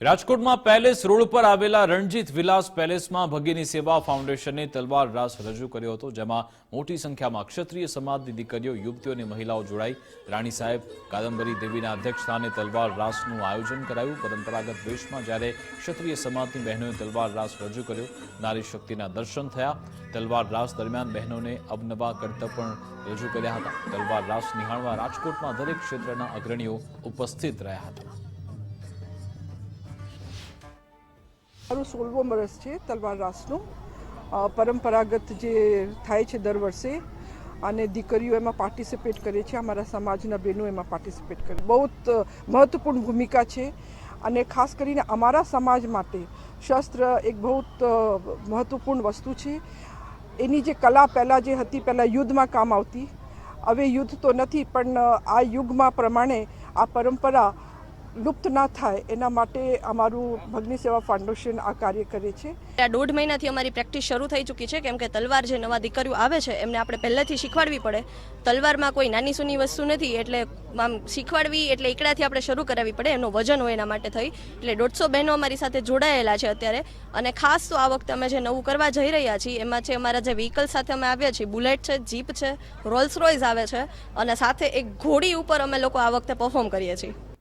રાજકોટમાં palace road પર આવેલા રણજીત વિલાસ પેલેસમાં ભગીની સેવા ફાઉન્ડેશને તલવાર રાસ રજૂ કર્યો હતો, જેમાં મોટી સંખ્યામાં ક્ષત્રિય સમાજની દીકરીઓ, યુવતીઓ અને મહિલાઓ જોડાઈ. રાણી સાહેબ કાદંબરી દેવીના અધ્યક્ષસ્થાને તલવાર રાસનું આયોજન કરાયું. પરંપરાગત વેશમાં જ્યારે ક્ષત્રિય સમાજની બહેનોએ તલવાર રાસ રજૂ કર્યો, નારી શક્તિના દર્શન થયા. તલવાર રાસ દરમિયાન બહેનોને અવનવા કરતબ પણ રજૂ કર્યા હતા. તલવાર રાસ નિહાળવા રાજકોટમાં દરેક ક્ષેત્રના અગ્રણીઓ ઉપસ્થિત રહ્યા હતા. મારું 16મું વર્ષ છે તલવાર રાસનું. પરંપરાગત જે થાય છે દર વર્ષે, અને દીકરીઓ એમાં પાર્ટિસિપેટ કરે છે. અમારા સમાજના બહેનો એમાં પાર્ટિસિપેટ કરે. બહુ મહત્વપૂર્ણ ભૂમિકા છે, અને ખાસ કરીને અમારા સમાજ માટે શસ્ત્ર એક બહુ મહત્વપૂર્ણ વસ્તુ છે. એની જે કલા પહેલાં જે હતી, પહેલાં યુદ્ધમાં કામ આવતી, હવે યુદ્ધ તો નથી, પણ આ યુગમાં પ્રમાણે આ પરંપરા લુપ્ત ના થાય એના માટે અમારું ભગની સેવા ફાઉન્ડેશન આ કાર્ય કરે છે. આ 1.5 મહિનાથી અમારી પ્રેક્ટિસ શરૂ થઈ ચૂકી છે, કેમ કે તલવાર જે નવા દીકરીઓ આવે છે એમને આપણે પહેલેથી શીખવાડવી પડે. તલવારમાં કોઈ નાની સૂની વસ્તુ નથી, એટલે આમ શીખવાડવી એટલે એકડાથી આપણે શરૂ કરાવવી પડે. એનું વજન હોય એના માટે થઈ, એટલે 150 બહેનો અમારી સાથે જોડાયેલા છે અત્યારે. અને ખાસ તો આ વખતે અમે જે નવું કરવા જઈ રહ્યા છીએ એમાં છે અમારા જે વ્હીકલ સાથે અમે આવ્યા છીએ, બુલેટ છે, જીપ છે, રોલ્સ રોયસ આવે છે, અને સાથે એક ઘોડી ઉપર અમે લોકો આ વખતે પરફોર્મ કરીએ છીએ.